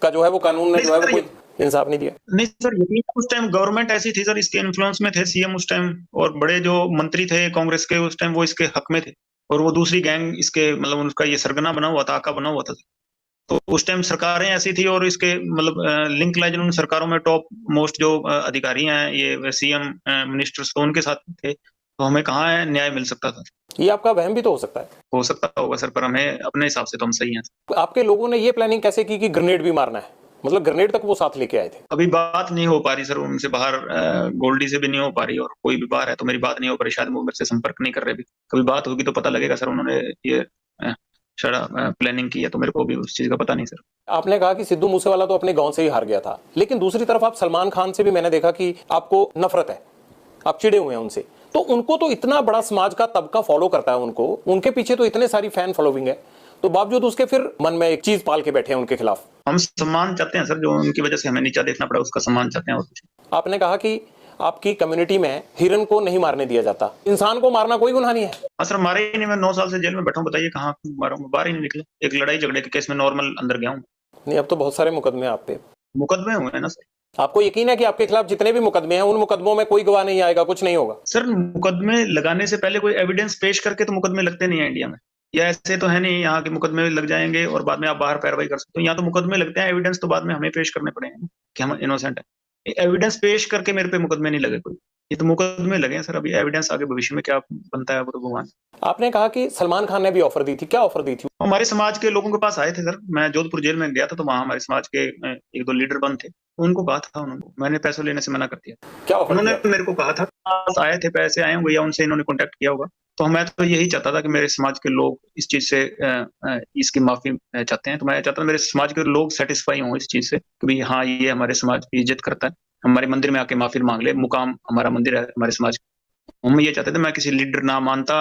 का जो है वो कानून ने जो है वो कोई इंसाफ नहीं दिया। नहीं सर, यकीन, उस टाइम गवर्नमेंट ऐसी थी सर, इसके इन्फ्लुएंस में थे सीएम उस टाइम, और बड़े जो मंत्री थे कांग्रेस के उस टाइम, वो इसके हक में थे। और वो दूसरी गैंग इसके मतलब उनका ये सरगना बना हुआ था, आका बना हुआ था। तो उस टाइम सरकारें ऐसी थी, और इसके मतलब लिंक लाए जिन सरकारों में टॉप मोस्ट जो अधिकारी हैं, ये सीएम मिनिस्टर्स, तो उनके साथ थे। तो हमें कहाँ है न्याय मिल सकता था? ये आपका वहम भी तो हो सकता है। हो सकता होगा सर, पर हमें अपने हिसाब से तो हम सही हैं। आपके लोगों ने ये प्लानिंग कैसे की कि ग्रेनेड भी मारना है? मतलब ग्रेनेड तक वो साथ लेके आए थे? अभी बात नहीं हो पा रही सर उनसे बाहर, गोल्डी से भी नहीं हो पा रही, और कोई भी बाहर है तो मेरी बात नहीं हो पा रही। शायद वो मेरे से संपर्क नहीं कर रहे भी। कभी बात होगी तो पता लगेगा सर, उन्होंने ये प्लानिंग की है, तो मेरे को भी उस चीज का पता नहीं सर। आपने कहा कि सिद्धू मूसेवाला तो अपने गांव से ही हार गया था, लेकिन दूसरी तरफ आप सलमान खान से भी मैंने देखा कि आपको नफरत है, आप चिड़े हुए हैं उनसे। तो उनको तो इतना बड़ा समाज का तबका फॉलो करता है उनको, उनके पीछे तो इतने सारी फैन फॉलोइंग है, तो बावजूद उसके फिर मन में एक चीज पाल के बैठे हैं उनके खिलाफ। हम सम्मान चाहते हैं सर, जो उनकी वजह से हमें नीचा देखना पड़ा, उसका सम्मान चाहते हैं, और कुछ। आपने कहा कि आपकी कम्युनिटी में हिरन को नहीं मारने दिया जाता, इंसान को मारना कोई गुनाह नहीं है। हाँ सर, मारे ही नहीं। मैं 9 साल से जेल में बैठा हूँ, बताइए कहाँ मारा हूँ? बाहर ही नहीं निकले। एक लड़ाई झगड़े के केस में नॉर्मल अंदर गया हूँ। नहीं, अब तो बहुत सारे मुकदमे आप पे। मुकदमे हुए हैं ना सर। आपको यकीन है कि आपके खिलाफ जितने भी मुकदमे हैं उन मुकदमों में कोई गवाह नहीं आएगा, कुछ नहीं होगा? सर, मुकदमे लगाने से पहले कोई एविडेंस पेश करके तो मुकदमे लगते नहीं है इंडिया में। या ऐसे तो है नहीं यहाँ के मुकदमे लग जाएंगे और बाद में आप बाहर कार्रवाई कर सकते हो। यहाँ तो मुकदमे लगते हैं, एविडेंस तो बाद में हमें पेश करने पड़ेंगे कि हम इनोसेंट है। एविडेंस पेश करके मेरे पे मुकदमे नहीं लगे कोई, ये तो मुकदमे लगे हैं सर। अभी एविडेंस आगे भविष्य में क्या बनता है वो तो भगवान। आपने कहा कि सलमान खान ने भी ऑफर दी थी, क्या ऑफर दी थी? हमारे समाज के लोगों के पास आए थे सर। मैं जोधपुर जेल में गया था, तो वहाँ हमारे समाज के 1-2 लीडर बंद थे। उनको कहा था, उन्होंने, मैंने पैसे लेने से मना कर दिया। क्या ऑफर उन्होंने दिया? मेरे को कहा था, आए थे, पैसे आए होंगे या उनसे इन्होंने कॉन्टेक्ट किया होगा। तो मैं तो यही चाहता था कि मेरे समाज के लोग इस चीज से इसकी माफी चाहते हैं। तो मैं चाहता हूँ मेरे समाज के लोग सेटिस्फाई हों इस चीज से कि भाई हाँ, ये हमारे समाज की इज्जत करता है, हमारे मंदिर में आके माफी मांग ले। मुकाम हमारा मंदिर है, हमारे समाज। हम ये चाहते थे, मैं किसी लीडर ना मानता,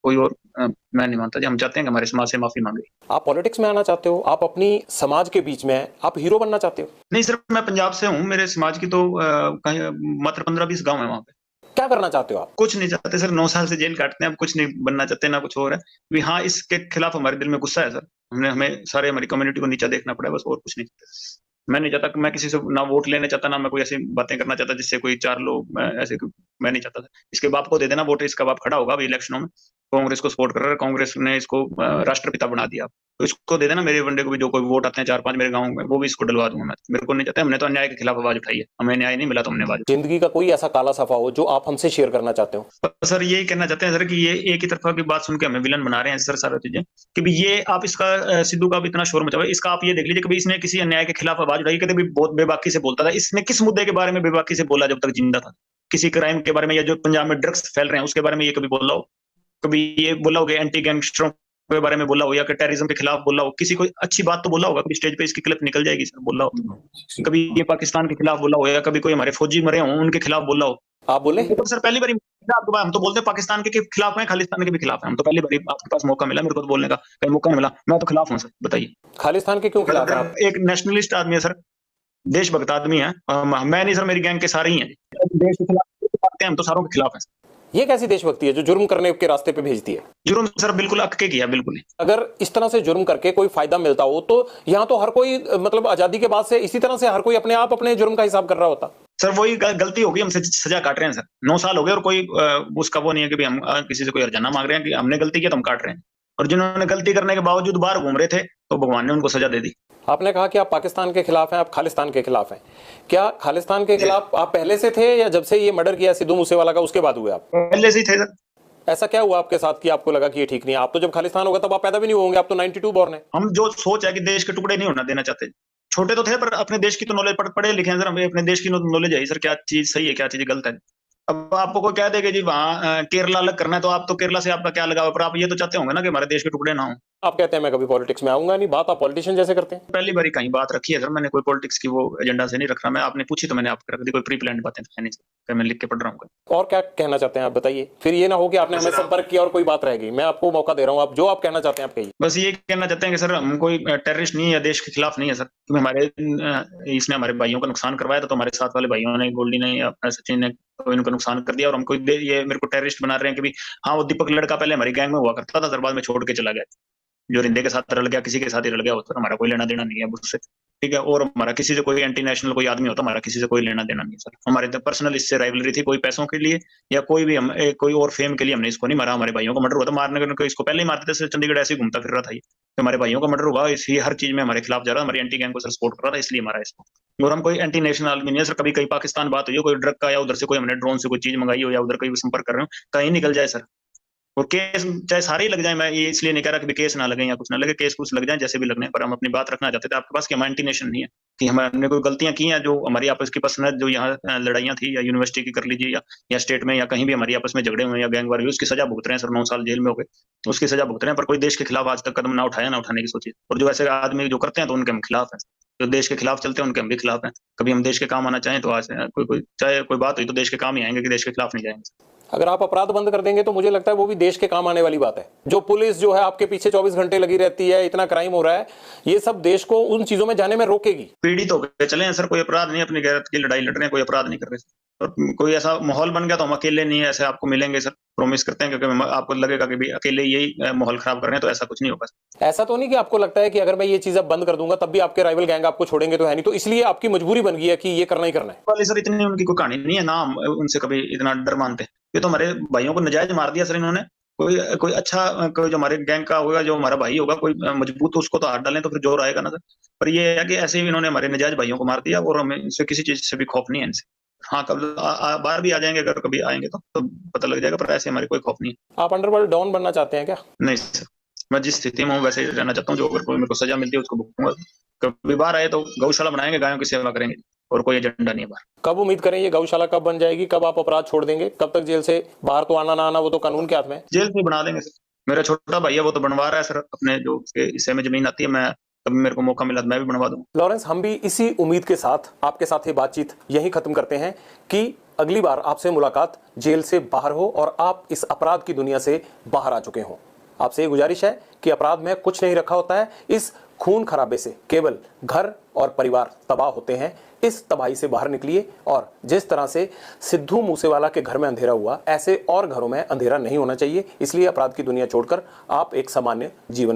कोई और मैं नहीं मानता जी। हम चाहते हैं कि हमारे समाज से माफी मांगे। आप पॉलिटिक्स में आना चाहते हो, आप अपनी समाज के बीच में आप हीरो बनना चाहते हो? नहीं सर, मैं पंजाब से हूँ। मेरे समाज की तो कहीं मात्र 15-20 गांव है वहाँ पे। क्या करना चाहते हो आप? कुछ नहीं चाहते सर, 9 साल से जेल काटते हैं, अब कुछ नहीं बनना चाहते, ना कुछ और है भी। हाँ, इसके खिलाफ हमारे दिल में गुस्सा है सर। हमें सारे हमारी कम्युनिटी को नीचा देखना पड़ा, बस और कुछ नहीं चाहते। मैं नहीं चाहता कि मैं किसी से ना वोट लेना चाहता, ना मैं कोई ऐसी बातें करना चाहता जिससे कोई 4 लोग ऐसे, मैं नहीं चाहता था। इसके बाप को दे देना वोट, इसका बाप खड़ा होगा अभी इलेक्शनों में, कांग्रेस को सपोर्ट कर रहा है, कांग्रेस ने इसको राष्ट्रपिता बना दिया। तो इसको दे देना मेरे बंदे को भी, जो कोई वोट आते हैं 4-5 मेरे गाँव में, वो भी इसको डलवा दूंगा मैं। मेरे को नहीं चाहता, हमने तो अन्याय के खिलाफ आवाज उठाई है, हमें न्याय नहीं मिला तो हमने आवाज। जिंदगी का कोई ऐसा काला सफा हो जो आप हमसे शेयर करना चाहते हो? तो सर यही कहना चाहते हैं सर कि ये एक ही तरफा की बात सुन के हमें विलन बना रहे हैं सर सारा चीजें, कि भी ये आप इसका सिद्धू का भी इतना शोर मचा हुआ है, इसका आप ये देख लीजिए कि भी इसने किसी अन्याय के खिलाफ आवाज उठाई, कभी भी बहुत बेबाकी से बोलता था। इसने किस मुद्दे के बारे में बेबाकी से बोला जब तक जिंदा था? किसी क्राइम के बारे में, या जो पंजाब में ड्रग्स फैल रहे हैं उसके बारे में ये कभी बोला हो? कभी ये बोला हो कि एंटी गैंगस्टरों के बारे में बोला हो, या कि टेररिज्म के खिलाफ बोला हो? किसी कोई अच्छी बात तो बोला होगा, कभी स्टेज पे इसकी क्लिप निकल जाएगी सर, बोला हो? कभी ये पाकिस्तान के खिलाफ बोला हो, या कभी कोई हमारे फौजी मरे हों उनके खिलाफ बोला हो? आप बोले? तो सर पहली बार हम तो बोलते हैं पाकिस्तान के खिलाफ हैं, खालिस्तान के भी खिलाफ हैं। हम तो पहली बार आपके पास मौका मिला, मेरे को तो बोलने का कहीं मौका नहीं मिला, मैं तो खिलाफ हूँ सर, बताइए। खालिस्तान के क्यों खिलाफ हैं आप? एक नेशनलिस्ट आदमी है सर, देशभक्त आदमी है। मैं नहीं सर, मेरी गैंग के सारे ही हैं। देश के खिलाफ हम तो सारों के खिलाफ हैं। ये कैसी देशभक्ति है जो जुर्म करने के रास्ते पे भेजती है? जुर्म सर बिल्कुल अक्के किया, बिल्कुल। अगर इस तरह से जुर्म करके कोई फायदा मिलता हो तो यहाँ तो हर कोई, मतलब आजादी के बाद से इसी तरह से हर कोई अपने आप अपने जुर्म का हिसाब कर रहा होता। सर वही गलती होगी, हमसे सजा काट रहे हैं सर, 9 साल हो गए और कोई उसका वो नहीं है कि भी हम किसी से कोई हर्जाना मांग रहे हैं कि हमने गलती किया तो हम काट रहे हैं। और जिन्होंने गलती करने के बावजूद बाहर घूम रहे थे तो भगवान ने उनको सजा दे दी। आपने कहा कि आप पाकिस्तान के खिलाफ हैं, आप खालिस्तान के खिलाफ हैं। क्या खालिस्तान के खिलाफ आप पहले से थे, या जब से ये मर्डर किया सिद्धू मूसेवाला का उसके बाद हुए आप? पहले से ही थे सर। ऐसा क्या हुआ आपके साथ कि आपको लगा कि ये ठीक नहीं है? आप तो जब खालिस्तान होगा तब आप पैदा भी नहीं होंगे, आप तो 92 बॉर्न है। हम जो सोच है कि देश के टुकड़े नहीं होना देना चाहते, छोटे तो थे पर अपने देश की तो नॉलेज पढ़े लिखे हैं सर, हमें अपने देश की नॉलेज है सर, क्या चीज सही है क्या चीज गलत है। अब आपको कोई कह देगा जी वहाँ केरला अलग करना है, तो आप तो केरला से आपका क्या लगाव है, पर आप ये तो चाहते होंगे ना कि हमारे देश के टुकड़े ना हो। आप कहते हैं मैं कभी पॉलिटिक्स में आऊंगा नहीं, बात आप पॉलिटिशियन जैसे करते हैं। पहली बार कहीं बात रखी है सर, मैंने कोई पॉलिटिक्स की वो एजेंडा से नहीं रख रहा मैं, आपने पूछी तो मैंने आपको रख दी, कोई प्री प्लान बातें तो है नहीं सर, मैं लिख के पढ़ रहा हूँ। और क्या कहना चाहते हैं आप बताइए, फिर ये ना हो कि आपने हमें संपर्क किया और कोई बात रह गई। मैं आपको मौका दे रहा हूँ, आप जो आप कहना चाहते हैं आप कहिए। बस ये कहना चाहते हैं कि सर हम कोई टेररिस्ट नहीं है, देश के खिलाफ नहीं है सर, क्योंकि हमारे इसने हमारे भाइयों का नुकसान करवाया था, तो हमारे साथ वाले भाइयों ने, गोल्डी ने या सचिन ने, तो इनको नुकसान कर दिया और हमको ये मेरे को टेररिस्ट बना रहे हैं कि भी हाँ वो दीपक लड़का पहले हमारी गैंग में हुआ करता था सर, बाद में छोड़ के चला गया, जो रिंदे के साथ रल गया, किसी के साथ ही रल गया होता, हमारा कोई लेना देना नहीं है उससे, ठीक है। और हमारा किसी से कोई एंटी नेशनल कोई आदमी होता, हमारा किसी से कोई लेना देना नहीं सर। हमारे तो पर्सनल इससे राइवलरी थी, कोई पैसों के लिए या कोई भी हम कोई और फेम के लिए हमने इसको नहीं मारा। हमारे भाइयों का मर्डर हुआ था, मारने को इसको पहले ही मारते थे, चंडीगढ़ ऐसे ही घूमता फिर रहा था ये, तो हमारे भाइयों का मर्डर हुआ, इसलिए हर चीज में हमारे खिलाफ जा रहा, हमारी एंटी गैंग को सर सपोर्ट कर रहा था, इसलिए मारा इसको। और हम कोई एंटी नेशनल आदमी नहीं है सर। कभी कहीं पाकिस्तान बात हुई हो, कोई ड्रग का, या उधर से कोई हमने ड्रोन से कोई चीज मंगाई हो, या उधर कोई संपर्क कर रहे हो, कहीं निकल जाए सर, और केस चाहे सारे ही लग जाए, मैं ये इसलिए नहीं कह रहा कि केस ना लगे या कुछ ना लगे, केस कुछ लग जाए जैसे भी लगने, पर हम अपनी बात रखना चाहते थे आपके पास कि हमारा एंटी-नेशन नहीं है, कि हमने कोई गलतियां की हैं जो हमारी आपस की पर्सनल जो यहाँ लड़ाइयां थी, या यूनिवर्सिटी की कर लीजिए, या स्टेट में, या कहीं भी हमारी आपस में झगड़े हुए या गैंग वार हुई, उसकी सजा भुगत रहे हैं सर, 9 साल जेल में हो गए, तो उसकी सजा भुगत रहे हैं, पर कोई देश के खिलाफ आज तक कदम ना उठाया, ना उठाने की सोची। और जो ऐसे आदमी जो करते हैं तो उनके हम खिलाफ हैं, जो देश के खिलाफ चलते हैं उनके हम भी खिलाफ हैं। कभी हम देश के काम आना चाहें तो आज कोई चाहे कोई बात हुई तो देश के काम ही आएंगे, कि देश के खिलाफ नहीं जाएंगे। अगर आप अपराध बंद कर देंगे तो मुझे लगता है वो भी देश के काम आने वाली बात है। जो पुलिस जो है आपके पीछे 24 घंटे लगी रहती है, इतना क्राइम हो रहा है, ये सब देश को उन चीजों में जाने में रोकेगी। पीड़ित होकर चले हैं सर, कोई अपराध नहीं, अपनी गैरत की लड़ाई लड़ रहे हैं, कोई अपराध नहीं कर रहे। और कोई ऐसा माहौल बन गया तो हम अकेले नहीं है, ऐसे आपको मिलेंगे सर, प्रॉमिस करते हैं, क्योंकि आपको लगेगा कि भी अकेले यही माहौल खराब कर रहे हैं, तो ऐसा कुछ नहीं होगा। ऐसा तो नहीं कि आपको लगता है कि अगर मैं ये चीज अब बंद कर दूंगा तब भी आपके राइवल गैंग आपको छोड़ेंगे तो है नहीं, तो इसलिए आपकी मजबूरी बन गई है कि ये करना ही करना है? वाले सर इतनी उनकी कोई कहानी नहीं है ना, हम उनसे कभी इतना डर मानते। ये तो हमारे भाइयों को नजायज मार दिया सर इन्होंने। कोई अच्छा कोई जो हमारे गैंग का होगा, जो हमारा भाई होगा कोई मजबूत, तो उसको तो हाथ डालें तो फिर जोर आएगा ना सर। पर ये है कि ऐसे ही इन्होंने हमारे नजायज भाइयों को मार दिया, और हमें इनसे किसी चीज से भी खौफ नहीं है इनसे। हाँ कब बाहर भी आ जाएंगे, अगर कभी आएंगे तो पता लग जाएगा, पर ऐसे हमारे कोई खौफ नहीं है। आप अंडरवर्ल्ड डॉन बनना चाहते हैं क्या? नहीं सर, मैं जिस स्थिति में हूँ वैसे ही रहना चाहता हूँ, जो अगर कोई मेरे को सजा मिलती है उसको भुगतूंगा। कभी बाहर आए तो गौशाला बनाएंगे, गायों की सेवा करेंगे, और कोई एजेंडा नहीं है बाहर। कब उम्मीद करें ये गौशाला कब बन जाएगी, कब आप अपराध छोड़ देंगे, कब तक जेल से बाहर तो आना ना आना वो तो कानून के हाथ में? जेल से बना देंगे सर। मेरा छोटा भाई है वो तो बनवा रहा है सर, अपने जो हिस्से में जमीन आती है, मैं कभी मेरे को मौका मिला तो मैं भी बनवा दूंगा। लॉरेंस, हम भी इसी उम्मीद के साथ आपके साथ ये बातचीत यहीं खत्म करते हैं कि अगली बार आपसे मुलाकात जेल से बाहर हो और आप इस अपराध की दुनिया से बाहर आ चुके हों। आपसे ये गुजारिश है कि अपराध में कुछ नहीं रखा होता है, इस खून खराबे से केवल घर और परिवार तबाह होते हैं। इस तबाही से बाहर निकलिए, और जिस तरह से सिद्धू मूसेवाला के घर में अंधेरा हुआ, ऐसे और घरों में अंधेरा नहीं होना चाहिए। इसलिए अपराध की दुनिया छोड़कर आप एक सामान्य जीवन